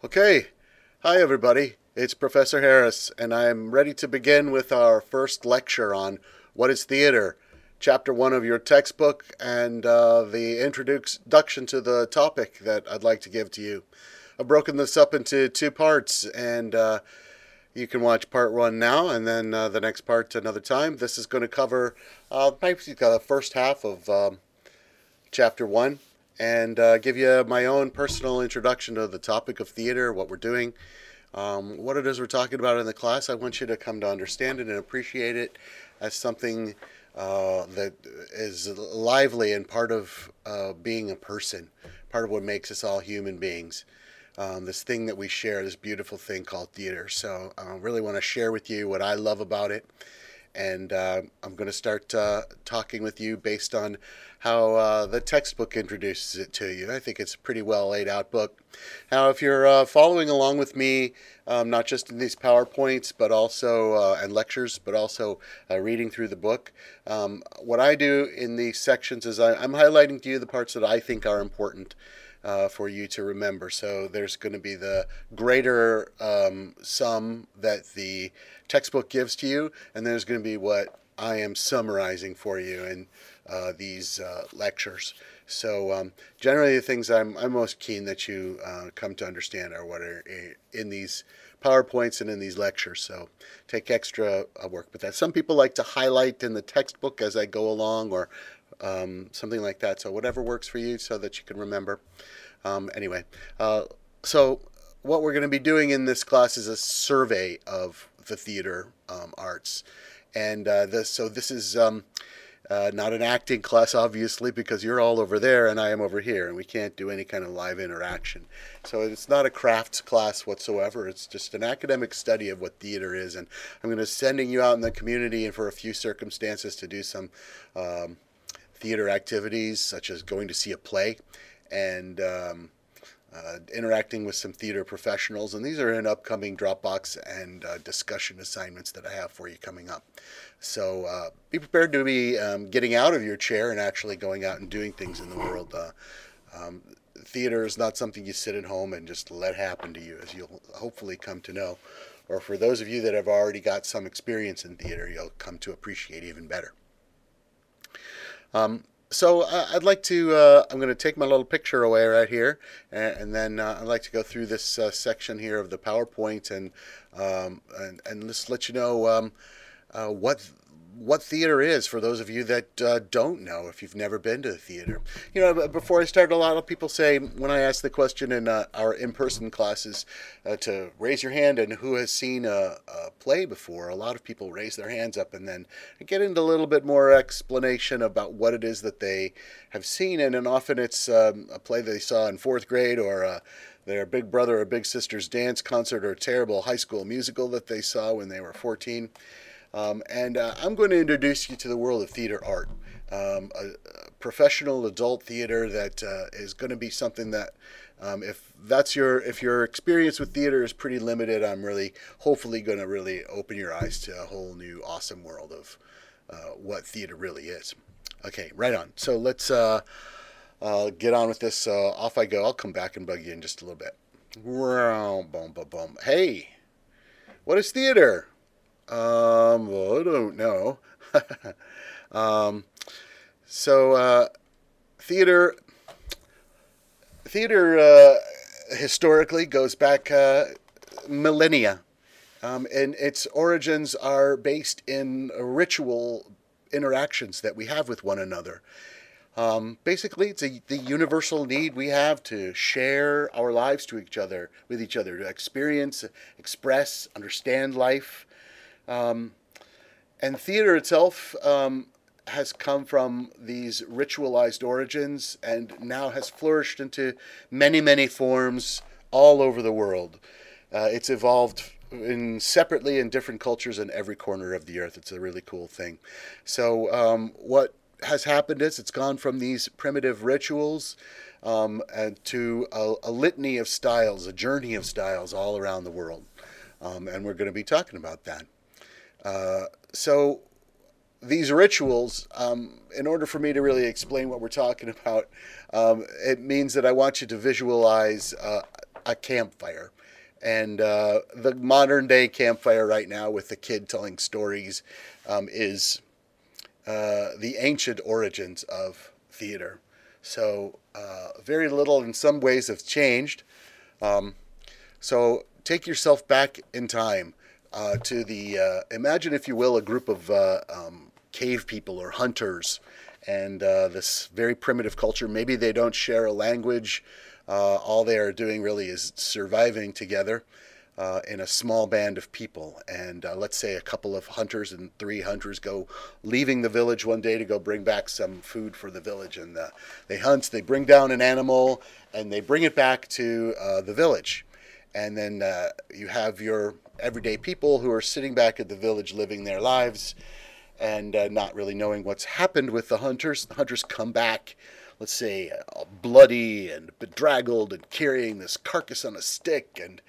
Okay, hi everybody. It's Professor Harris, and I'm ready to begin with our first lecture on what is theater, chapter one of your textbook, and the introduction to the topic that I'd like to give to you. I've broken this up into two parts, and you can watch part one now, and then the next part another time. This is going to cover basically the first half of chapter one and give you my own personal introduction to the topic of theater, what we're doing, what it is we're talking about in the class. I want you to come to understand it and appreciate it as something that is lively and part of being a person, part of what makes us all human beings. This thing that we share, this beautiful thing called theater. So I really want to share with you what I love about it. And I'm going to start talking with you based on how the textbook introduces it to you. I think it's a pretty well laid out book. Now, if you're following along with me, not just in these PowerPoints, but also and lectures, but also reading through the book, what I do in these sections is I'm highlighting to you the parts that I think are important for you to remember. So there's going to be the greater sum that the textbook gives to you, and there's going to be what I am summarizing for you in these lectures. So generally, the things I'm most keen that you come to understand are what are in these PowerPoints and in these lectures. So take extra work with that. Some people like to highlight in the textbook as I go along, or something like that. So whatever works for you, so that you can remember. Anyway, so what we're going to be doing in this class is a survey of the theater arts, and this is not an acting class, obviously, because you're all over there and I am over here, and we can't do any kind of live interaction. So it's not a crafts class whatsoever. It's just an academic study of what theater is, and I'm going to be sending you out in the community and for a few circumstances to do some theater activities, such as going to see a play and interacting with some theater professionals. And these are in upcoming Dropbox and discussion assignments that I have for you coming up. So be prepared to be getting out of your chair and actually going out and doing things in the world. Theater is not something you sit at home and just let happen to you, as you'll hopefully come to know. Or for those of you that have already got some experience in theater, you'll come to appreciate even better. So I'd like to, I'm going to take my little picture away right here, and then I'd like to go through this section here of the PowerPoint and just let you know what theater is for those of you that don't know, if you've never been to the theater. You know, before I start, a lot of people say, when I ask the question in our in-person classes, to raise your hand and who has seen a play before, a lot of people raise their hands up, and then get into a little bit more explanation about what it is that they have seen. And then often it's a play they saw in fourth grade, or their big brother or big sister's dance concert, or a terrible high school musical that they saw when they were 14. And I'm going to introduce you to the world of theater art, a professional adult theater that is going to be something that, if your experience with theater is pretty limited, I'm really hopefully going to really open your eyes to a whole new awesome world of what theater really is. Okay, right on. So let's get on with this. Off I go. I'll come back and bug you in just a little bit. Boom, boom, boom. Hey, what is theater? Well, I don't know. So theater historically goes back millennia, and its origins are based in ritual interactions that we have with one another. Basically, it's the universal need we have to share our lives to each other, with each other, to experience, express, understand life. And theater itself has come from these ritualized origins and now has flourished into many, many forms all over the world. It's evolved separately in different cultures in every corner of the earth. It's a really cool thing. So what has happened is it's gone from these primitive rituals and to a litany of styles, a journey of styles all around the world. And we're going to be talking about that. So these rituals, in order for me to really explain what we're talking about, it means that I want you to visualize a campfire. And the modern day campfire right now with the kid telling stories is the ancient origins of theater. So very little in some ways has changed. So take yourself back in time to imagine, if you will, a group of cave people or hunters, and this very primitive culture. Maybe they don't share a language. All they are doing really is surviving together in a small band of people. And let's say a couple of hunters and 3 hunters go leaving the village one day to go bring back some food for the village. And they hunt, they bring down an animal, and they bring it back to the village. And then you have your everyday people who are sitting back at the village living their lives and not really knowing what's happened with the hunters. The hunters come back, let's say, bloody and bedraggled and carrying this carcass on a stick and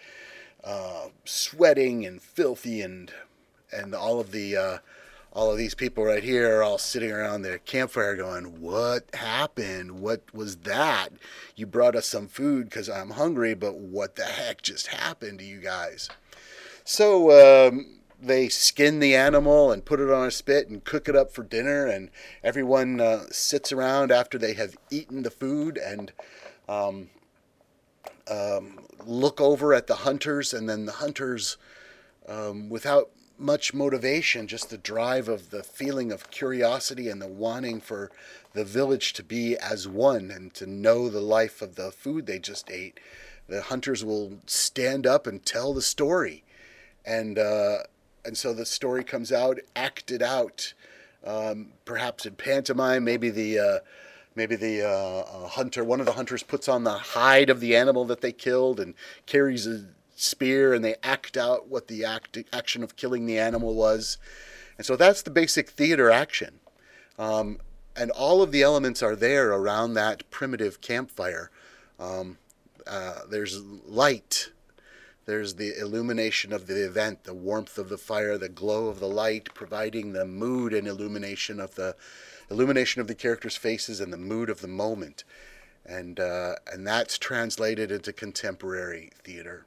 sweating and filthy, and all of these people right here are all sitting around their campfire going, "What happened? What was that? You brought us some food because I'm hungry, but what the heck just happened to you guys?" So they skin the animal and put it on a spit and cook it up for dinner, and everyone sits around after they have eaten the food and look over at the hunters, and then the hunters, without much motivation, just the drive of the feeling of curiosity and the wanting for the village to be as one and to know the life of the food they just ate, the hunters will stand up and tell the story. And so the story comes out, acted out, perhaps in pantomime. Maybe the hunter, one of the hunters, puts on the hide of the animal that they killed and carries a spear, and they act out what the action of killing the animal was. And so that's the basic theater action. And all of the elements are there around that primitive campfire. There's light. There's the illumination of the event, the warmth of the fire, the glow of the light, providing the mood and illumination of the characters' faces and the mood of the moment. And that's translated into contemporary theater.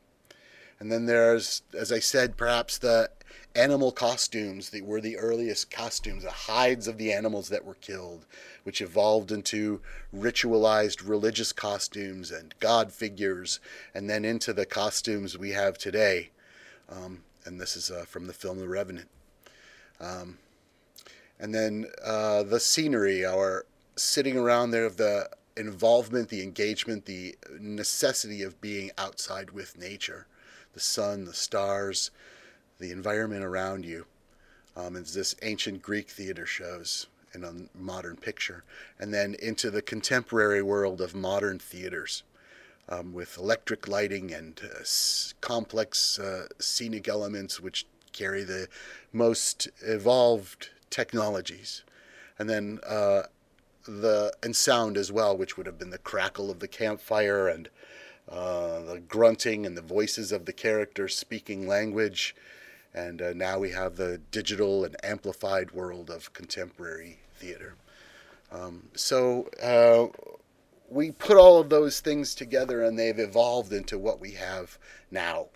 And then there's, as I said, perhaps the animal costumes that were the earliest costumes, the hides of the animals that were killed, which evolved into ritualized religious costumes and god figures, and then into the costumes we have today. And this is from the film The Revenant. And then the scenery, our sitting around there, of the involvement, the engagement, the necessity of being outside with nature. The sun, the stars, the environment around you. As this ancient Greek theater shows in a modern picture. And then into the contemporary world of modern theaters, with electric lighting and complex scenic elements which carry the most evolved technologies. And then and sound as well, which would have been the crackle of the campfire and the grunting and the voices of the characters speaking language. And now we have the digital and amplified world of contemporary theater. So we put all of those things together, and they've evolved into what we have now.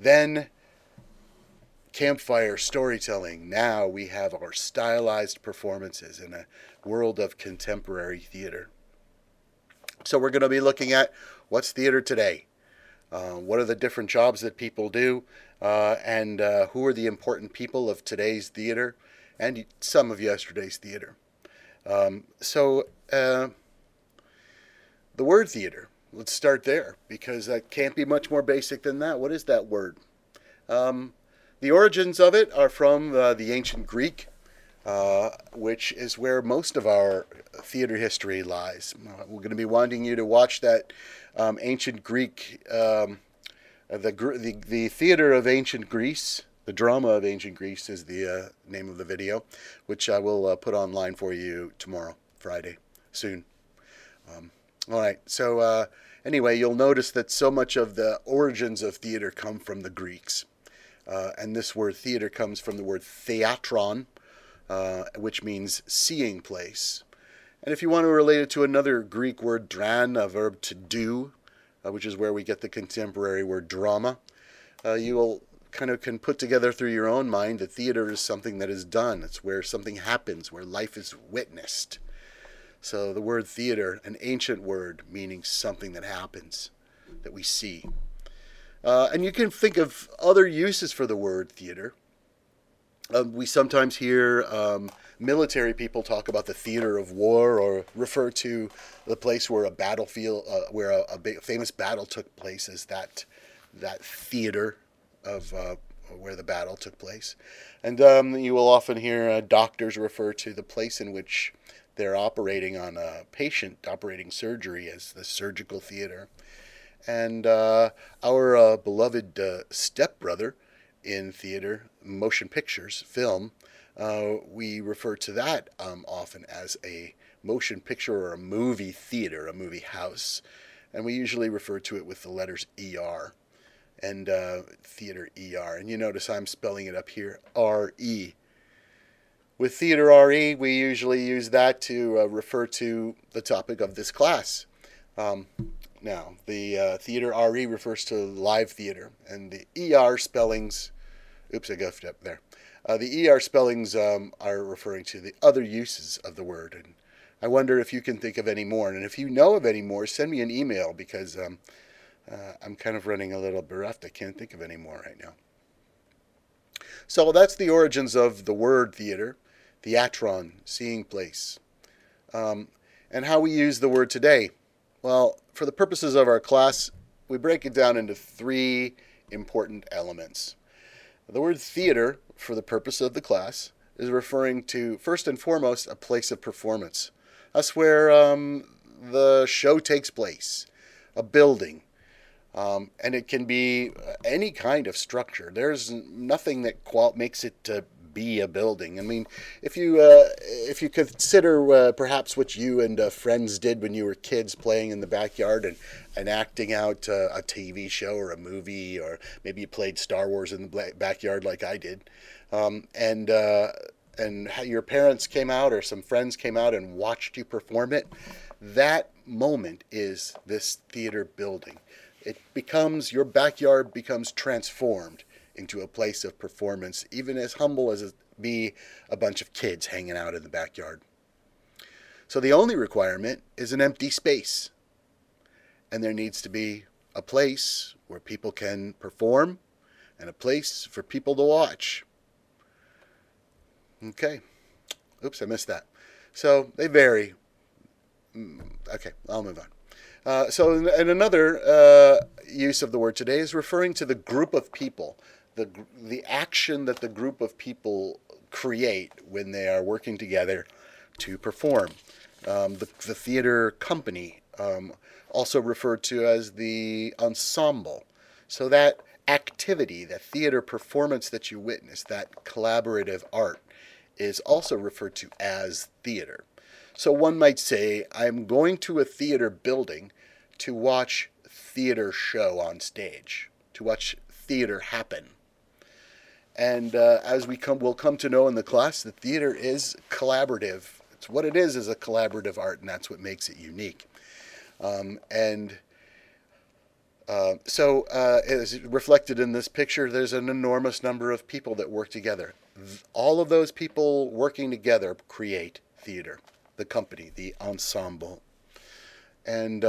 Then campfire storytelling. Now we have our stylized performances in a world of contemporary theater. So we're going to be looking at what's theater today. What are the different jobs that people do, and who are the important people of today's theater and some of yesterday's theater. So the word theater, let's start there, because that can't be much more basic than that. What is that word? The origins of it are from the ancient Greek, which is where most of our theater history lies. We're going to be wanting you to watch that ancient Greek, the theater of ancient Greece. The drama of ancient Greece is the name of the video, which I will put online for you tomorrow, Friday, soon. All right, so anyway, you'll notice that so much of the origins of theater come from the Greeks. And this word theater comes from the word theatron, which means seeing place. And if you want to relate it to another Greek word, dran, a verb to do, which is where we get the contemporary word drama. You will kind of can put together through your own mind that theater is something that is done. It's where something happens, where life is witnessed. So the word theater, an ancient word meaning something that happens, that we see. And you can think of other uses for the word theater. We sometimes hear military people talk about the theater of war, or refer to the place where a battlefield, where a big, famous battle took place, as that theater of where the battle took place. And you will often hear doctors refer to the place in which they're operating on a patient, operating surgery, as the surgical theater. And our beloved stepbrother in theater, motion pictures, film, we refer to that often as a motion picture or a movie theater, a movie house. And we usually refer to it with the letters ER. And theater ER. And you notice I'm spelling it up here, RE. With theater RE, we usually use that to refer to the topic of this class. Now, the theater RE refers to live theater, and the ER spellings, oops, I goofed up there. The ER spellings are referring to the other uses of the word. And I wonder if you can think of any more. And if you know of any more, send me an email, because I'm kind of running a little bereft. I can't think of any more right now. So that's the origins of the word theater, theatron, seeing place. And how we use the word today. Well, for the purposes of our class, we break it down into three important elements. The word theater, for the purpose of the class, is referring to, first and foremost, a place of performance. That's where the show takes place, a building. And it can be any kind of structure. There's nothing that makes it to be a building. I mean, if you consider perhaps what you and friends did when you were kids, playing in the backyard and acting out a TV show or a movie, or maybe you played Star Wars in the backyard like I did, and your parents came out or some friends came out and watched you perform it, that moment is this theater building. It becomes, your backyard becomes transformed into a place of performance, even as humble as it be a bunch of kids hanging out in the backyard. So the only requirement is an empty space. And there needs to be a place where people can perform and a place for people to watch. Okay. Oops, I missed that. So they vary. Okay, I'll move on. And another use of the word today is referring to the group of people, the action that the group of people create when they are working together to perform. The theater company, also referred to as the ensemble. So that activity, that theater performance that you witness, that collaborative art, is also referred to as theater. So one might say, I'm going to a theater building to watch theater show on stage, to watch theater happen. And as we'll come to know in the class, the theater is collaborative. It's what it is a collaborative art, and that's what makes it unique. So as reflected in this picture, there's an enormous number of people that work together. All of those people working together create theater, the company, the ensemble. And